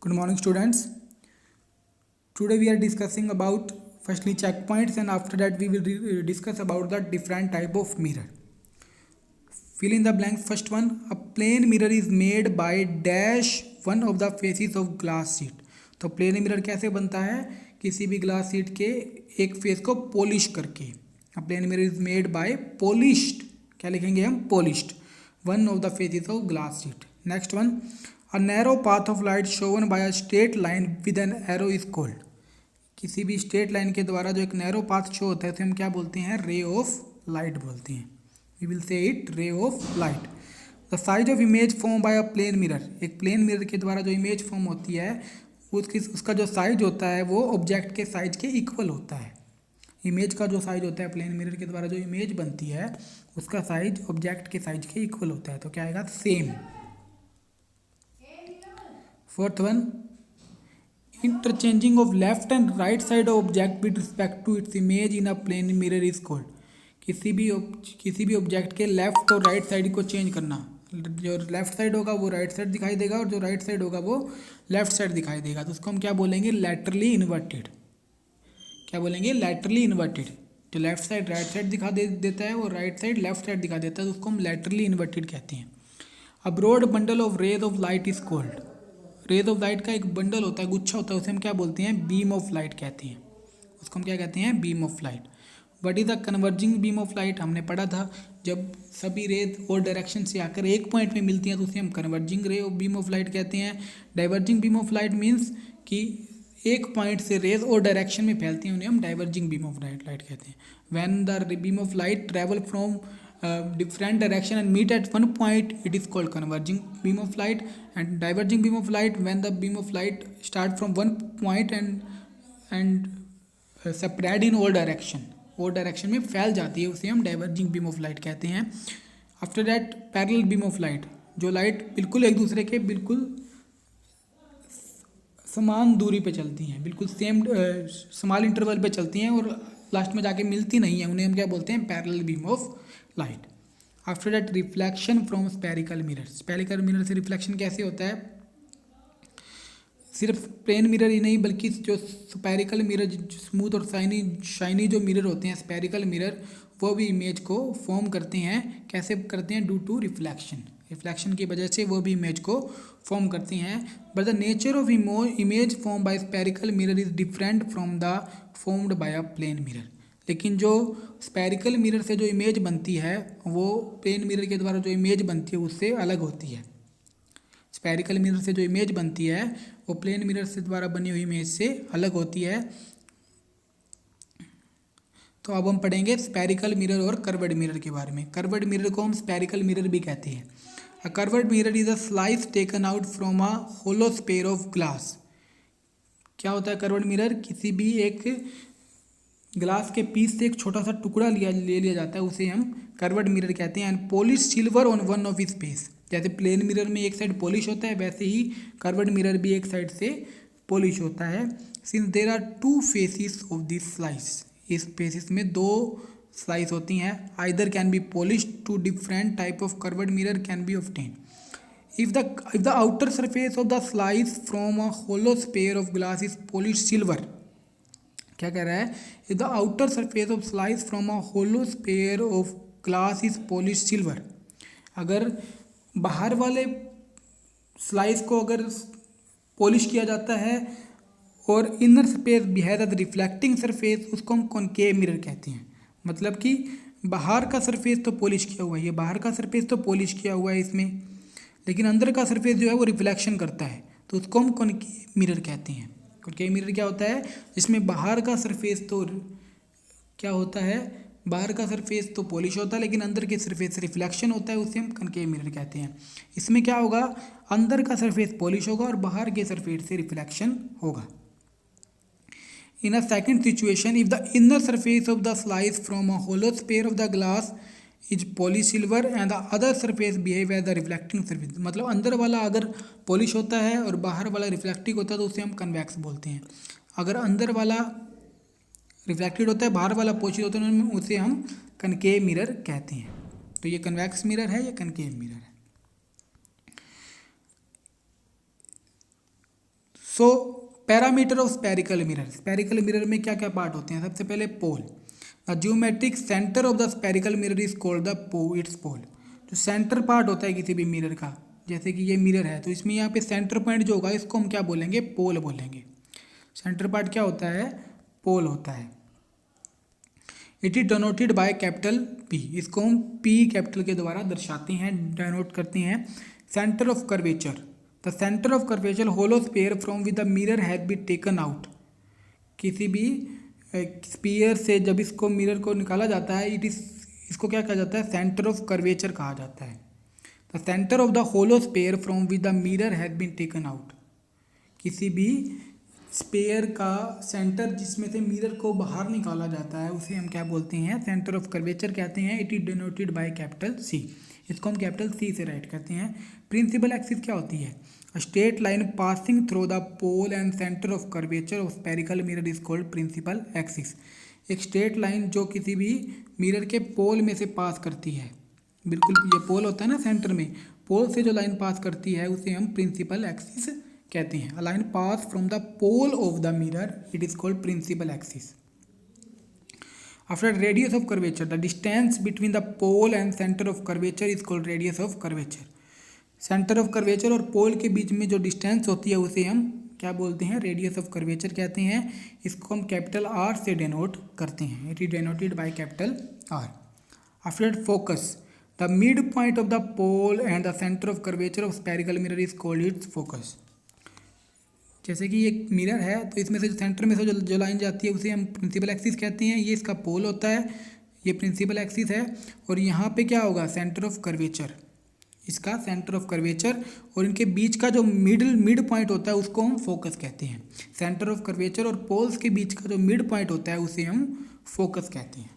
Good morning, students. Today we are discussing about firstly checkpoints, and after that we will discuss about the different type of mirror. Fill in the blanks. First one, a plane mirror is made by dash one of the faces of glass sheet. तो plane mirror कैसे बनता है? किसी भी glass sheet के एक face को polish करके. A plane mirror is made by polished. क्या लिखेंगे हम? Polished one of the faces of glass sheet. Next one, a narrow path of light shown by a straight line with an arrow is called. किसी भी straight line के द्वारा जो एक narrow path show होता है उसे हम क्या बोलते हैं? रे ऑफ लाइट बोलते हैं. We will say it ray of light. The size of image form by a plane mirror. एक प्लेन मिरर के द्वारा जो इमेज फॉर्म होती है उसका जो साइज होता है वो ऑब्जेक्ट के साइज के इक्वल होता है. इमेज का जो साइज होता है प्लेन मिरर के द्वारा जो इमेज बनती है उसका साइज ऑब्जेक्ट के साइज के इक्वल होता है. तो क्या आएगा? Same. Fourth one, interchanging of left and right side of object with respect to its image in a plane mirror is called. किसी भी ऑब्जेक्ट के लेफ्ट और राइट साइड को चेंज करना. जो लेफ्ट साइड होगा वो राइट साइड दिखाई देगा और जो राइट साइड होगा वो लेफ्ट साइड दिखाई देगा. तो उसको हम क्या बोलेंगे? Laterally inverted. क्या बोलेंगे? Laterally inverted. जो लेफ्ट साइड राइट साइड दिखा देता है और राइट साइड लेफ्ट साइड दिखा देता है तो उसको हम लैटरली इन्वर्टेड कहते हैं. A broad bundle of rays of light is called. Rays of light का एक बंडल होता है, गुच्छा होता है, उसे हम क्या बोलते हैं? बीम ऑफ लाइट कहते हैं. उसको हम क्या कहते हैं? Beam of light. What is the converging beam of light? हमने पढ़ा था जब सभी रेज और डायरेक्शन से आकर एक पॉइंट में मिलती हैं तो उसे हम converging ray of beam of light कहते हैं. Diverging beam of light means कि एक पॉइंट से रेज और डायरेक्शन में फैलती हैं उन्हें हम डाइवर्जिंग बीम ऑफ लाइट कहते हैं. When the beam of light travel from different direction and meet at one point, it is called converging beam of light. And diverging beam of light, when the beam of light start from one point and spread in all direction में फैल जाती है उसे हम diverging beam of light कहते हैं. After that parallel beam of light, जो light बिल्कुल एक दूसरे के बिल्कुल समान दूरी पे चलती हैं, बिल्कुल सेम स्मॉल इंटरवल पे चलती हैं और लास्ट में जाके मिलती नहीं है, उन्हें हम क्या बोलते हैं? Parallel beam of light. After that reflection from spherical mirror. Spherical mirror से रिफ्लेक्शन कैसे होता है? सिर्फ प्लेन मिरर ही नहीं बल्कि जो स्पेरिकल मिरर, स्मूथ और शाइनी जो मिरर होते हैं स्पेरिकल मिरर, वो भी इमेज को फॉर्म करते हैं. कैसे करते हैं? ड्यू टू रिफ्लेक्शन की वजह से वो भी इमेज को फॉर्म करती हैं. But the nature of image form by spherical mirror is different from the formed by a plane mirror. लेकिन जो स्पेरिकल मिरर से जो इमेज बनती है वो प्लेन मिरर के द्वारा जो इमेज बनती है उससे अलग होती है. स्पेरिकल मिरर से जो इमेज बनती है वो प्लेन मिरर से द्वारा बनी हुई इमेज से अलग होती है. तो अब हम पढ़ेंगे स्पेरिकल मिरर और कर्व्ड मिरर के बारे में. कर्व्ड मिरर को हम स्पेरिकल मिरर भी कहते हैं. A curved mirror is a slice taken out from a hollow sphere of glass. क्या होता है कर्व्ड मिरर? किसी भी एक ग्लास के पीस से एक छोटा सा टुकड़ा ले लिया जाता है, उसे हम कर्व्ड मिरर कहते हैं. And polish silver on one of इस फेस. जैसे प्लेन मिरर में एक साइड पॉलिश होता है वैसे ही कर्व्ड मिरर भी एक साइड से पॉलिश होता है. Since there are two faces of this slice. इस फेसिस में दो स्लाइस होती हैं. Either can be polish. Two different type of curved mirror can be obtain. If the outer surface of the slice from a hollow sphere of glass is polished silver. क्या कह रहा है? If the outer surface of slice from a hollow sphere of glass is polished silver. अगर बाहर वाले slice को अगर polish किया जाता है और inner space has the reflecting surface, उसको हम कॉनकेव मिरर कहते हैं. मतलब कि बाहर का सरफेस तो पॉलिश किया हुआ है, ये बाहर का सरफेस तो पॉलिश किया हुआ है इसमें, लेकिन अंदर का सरफेस जो है वो रिफ्लेक्शन करता है तो उसको हम कॉनकेव मिरर कहते हैं. कॉनकेव मिरर क्या होता है? जिसमें बाहर का सरफेस तो क्या होता है? बाहर का सरफेस तो पॉलिश होता है लेकिन अंदर के सरफेस से रिफ्लेक्शन होता है, उसे हम कॉनकेव मिरर कहते हैं. इसमें क्या होगा? अंदर का सरफेस पॉलिश होगा और बाहर के सरफेस से रिफ्लेक्शन होगा. In a second situation, if the inner surface of the slice from a hollow sphere of the glass is polished silver and the other surface behave as the reflecting surface. मतलब अंदर वाला अगर polish होता है और बाहर वाला reflective होता है तो उसे हम कन्वेक्स बोलते हैं. अगर अंदर वाला रिफ्लेक्टेड होता है बाहर वाला पॉलिश होता है उसे हम कनकेव मिरर कहते हैं. तो ये कन्वेक्स मिरर है, ये कनकेव मिरर है. So parameter of spherical mirror में क्या क्या पार्ट होते हैं? सबसे पहले pole. The geometric centre of the spherical mirror is called the it's pole. जो सेंटर पार्ट होता है किसी भी मिरर का, जैसे कि ये मिरर है तो इसमें यहाँ पे सेंटर पॉइंट जो होगा इसको हम क्या बोलेंगे? पोल बोलेंगे। सेंटर पार्ट क्या होता है? पोल होता है। It is denoted by capital P. इसको हम पी कैपिटल के द्वारा दर्शाते हैं, डेनोट करते हैं। Centre of curvature. The centre of curvature hollow sphere from with the mirror has been taken out. किसी भी स्फीयर से जब इसको मिरर को निकाला जाता है, इसको क्या कहा जाता है? सेंटर ऑफ कर्वेचर कहा जाता है। The centre of the hollow sphere from with the mirror has been taken out. किसी भी स्पेयर का सेंटर जिसमें से मिरर को बाहर निकाला जाता है उसे हम क्या बोलते हैं? सेंटर ऑफ कर्वेचर कहते हैं। It is denoted by capital C. इसको हम कैपिटल सी से राइट करते हैं। प्रिंसिपल एक्सिस क्या होती है? A straight line passing through the pole and centre of curvature of spherical mirror is called principal axis. एक स्ट्रेट लाइन जो किसी भी मिरर के पोल में से पास करती है, बिल्कुल ये पोल होता है ना सेंटर में, पोल से जो लाइन पास करती है उसे हम प्रिंसिपल एक्सिस कहते हैं। A line pass from the pole of the mirror, it is called principal axis. After radius of curvature, the distance between the pole and centre of curvature is called radius of curvature. Centre of curvature और pole के बीच में जो distance होती है उसे हम क्या बोलते हैं? रेडियस ऑफ कर्वेचर कहते हैं। इसको हम कैपिटल आर से डेनोट करते हैं। It is denoted by capital R. After focus, the mid point of the pole and the centre of curvature of spherical mirror is called its focus. जैसे कि एक मिरर है तो इसमें से जो सेंटर में से जो लाइन जाती है उसे हम प्रिंसिपल एक्सिस कहते हैं। ये इसका पोल होता है, ये प्रिंसिपल एक्सिस है। और यहाँ पे क्या होगा? सेंटर ऑफ कर्वेचर, इसका सेंटर ऑफ कर्वेचर, और इनके बीच का जो मिड पॉइंट होता है उसको हम फोकस कहते हैं। सेंटर ऑफ कर्वेचर और पोल्स के बीच का जो मिड पॉइंट होता है उसे हम फोकस कहते हैं।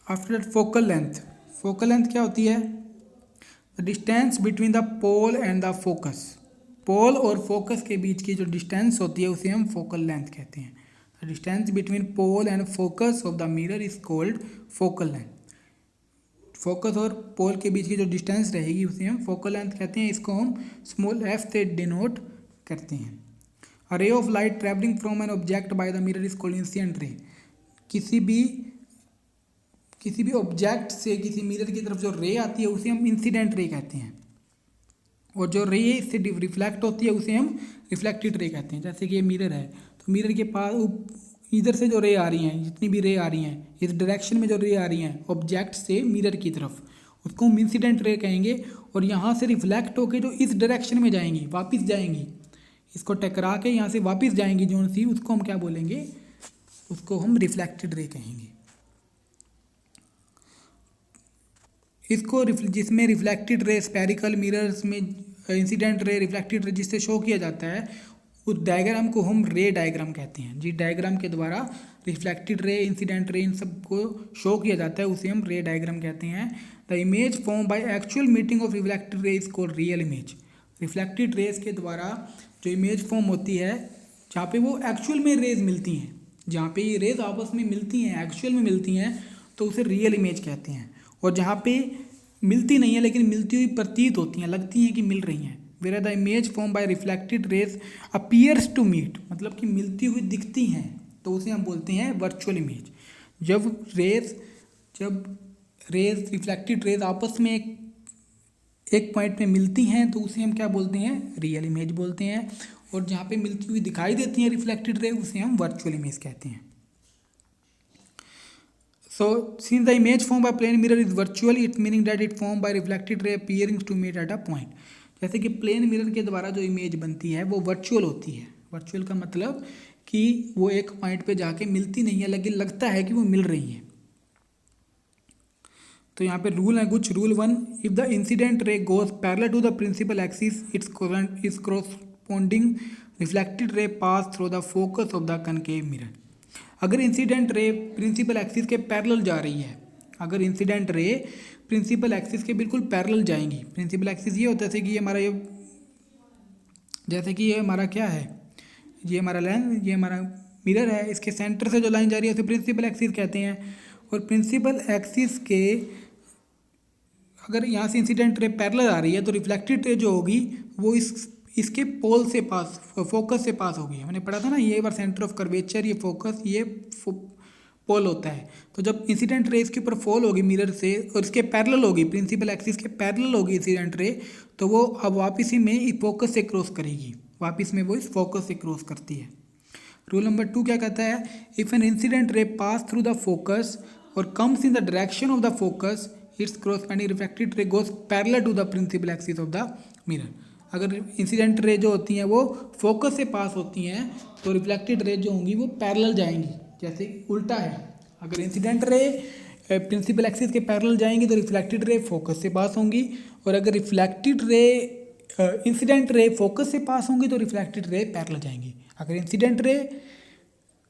After focal length, focal length क्या होती है? The distance between the pole and the focus. Pole और फोकस के बीच की जो डिस्टेंस होती है उसे हम फोकल लेंथ कहते हैं। The distance between pole and focus of the mirror is called focal length. Focus और पोल के बीच की जो डिस्टेंस रहेगी उसे हम फोकल लेंथ कहते हैं। इसको हम स्मॉल एफ से डिनोट करते हैं। A ray of light travelling from an object by the mirror is called incident ray. किसी भी ऑब्जेक्ट से किसी मिरर की तरफ जो रे आती है उसे हम इंसिडेंट रे कहते हैं। और जो रे इससे रिफ्लेक्ट होती है उसे हम रिफ्लेक्टेड रे कहते हैं। जैसे कि ये मिरर है तो मिरर के पास इधर से जो रे आ रही हैं, जितनी भी रे आ रही हैं, इस डायरेक्शन में जो रे आ रही हैं ऑब्जेक्ट से मिरर की तरफ, उसको हम इंसिडेंट रे कहेंगे। और यहाँ से रिफ्लेक्ट होकर जो इस डायरेक्शन में जाएंगी, वापस जाएंगी, इसको टकरा के यहाँ से वापस जाएंगी जो सी, उसको हम क्या बोलेंगे? उसको हम रिफ्लेक्टेड रे कहेंगे। इसको जिसमें रिफ्लेक्टेड रे स्पेरिकल मिरर्स में इंसिडेंट रे, रिफ्लेक्टेड रे जिससे शो किया जाता है उस डायग्राम को हम रे डायग्राम कहते हैं। जिस डायग्राम के द्वारा रिफ्लेक्टेड रे, इंसिडेंट रे इन सब को शो किया जाता है उसे हम रे डायग्राम कहते हैं। The image form by actual meeting of reflected ray is called real image. Reflected raise के द्वारा जो इमेज फॉर्म होती है जहाँ पे वो एक्चुअल में रेज मिलती हैं, जहाँ पे ये रेज आपस में मिलती हैं, एक्चुअल में मिलती हैं, तो उसे रियल इमेज कहते हैं। और जहाँ पे मिलती नहीं है लेकिन मिलती हुई प्रतीत होती हैं, लगती हैं कि मिल रही हैं, where the image form by reflected rays appears to meet, मतलब कि मिलती हुई दिखती हैं, तो उसे हम बोलते हैं वर्चुअल इमेज। जब रेज रिफ्लेक्टेड रेज आपस में एक पॉइंट में मिलती हैं तो उसे हम क्या बोलते हैं? रियल इमेज बोलते हैं। और जहाँ पे मिलती हुई दिखाई देती हैं रिफ्लेक्टेड रे उसे हम वर्चुअल इमेज कहते हैं। So, since the image formed by plane mirror is virtual, it meaning that it formed by reflected ray appearing to meet at a point. जैसे कि प्लेन मिरर के द्वारा जो इमेज बनती है वो वर्चुअल होती है। वर्चुअल का मतलब कि वो एक पॉइंट पे जाके मिलती नहीं है लेकिन लगता है कि वो मिल रही है। तो यहाँ पे रूल है कुछ। Rule 1, if the incident ray goes parallel to the principal axis its corresponding reflected ray pass through the focus of the concave mirror. अगर इंसिडेंट रे प्रिंसिपल एक्सिस के पैरेलल जा रही है, अगर इंसिडेंट रे प्रिंसिपल एक्सिस के बिल्कुल पैरेलल जाएंगी, प्रिंसिपल एक्सिस ये होता है जैसे कि ये हमारा जैसे कि ये हमारा क्या है, ये हमारा लाइन, ये हमारा मिरर है, इसके सेंटर से जो लाइन जा रही है उसे प्रिंसिपल एक्सिस कहते हैं। और प्रिंसिपल एक्सिस के अगर यहाँ से इंसिडेंट रे पैरेलल आ रही है तो रिफ्लेक्टेड रे जो होगी वो इस इसके पोल से पास, फोकस से पास होगी। हमने पढ़ा था ना, ये बार सेंटर ऑफ कर्वेचर, ये फोकस, ये पोल होता है। तो जब इंसिडेंट रे इसके ऊपर फॉल होगी मिरर से और इसके पैरेलल होगी, प्रिंसिपल एक्सिस के पैरेलल होगी इंसिडेंट रे, तो वो अब वापस ही में इस फोकस से क्रॉस करेगी, वापस में वो इस फोकस से क्रॉस करती है। रूल नंबर 2 क्या कहता है, if an incident ray pass through the focus और comes in the direction of the focus, it's corresponding reflected ray goes parallel to the principal axis of the mirror. अगर incident ray जो होती हैं वो focus से पास होती हैं तो रिफ्लेक्टेड रे जो होंगी वो पैरेलल जाएंगी, जैसे उल्टा है। अगर इंसिडेंट रे प्रिंसिपल एक्सिस के पैरेलल जाएंगी तो रिफ्लेक्टेड रे फोकस से पास होंगी, और अगर reflected ray incident ray focus से पास होंगी तो रिफ्लेक्टेड रे पैरेलल जाएंगी। अगर इंसिडेंट रे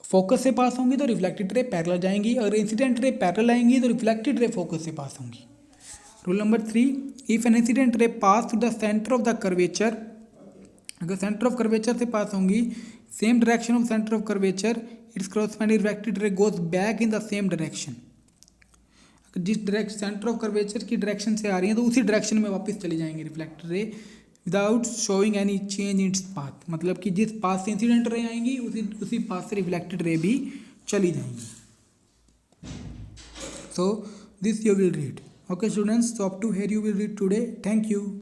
फोकस से पास होंगी तो रिफ्लेक्टेड रे पैरेलल जाएंगी, अगर इंसिडेंट रे पैरेलल आएंगी तो रिफ्लेक्टेड रे फोकस से पास होंगी। Rule number 3, if an incident ray pass through the centre of the curvature, अगर सेंटर ऑफ कर्वेचर से पास होंगी, same direction of centre of curvature, it's corresponding reflected ray goes back in the same direction. अगर जिस direction centre of curvature की direction से आ रही है तो उसी डायरेक्शन में वापस चली जाएंगी reflected ray without showing any change in its path. मतलब कि जिस पाथ से इंसिडेंट रे आएंगी उसी पाथ से रिफ्लेक्टेड रे भी चली जाएंगी। So this you will read. Okay students, so up to here you will read today. Thank you.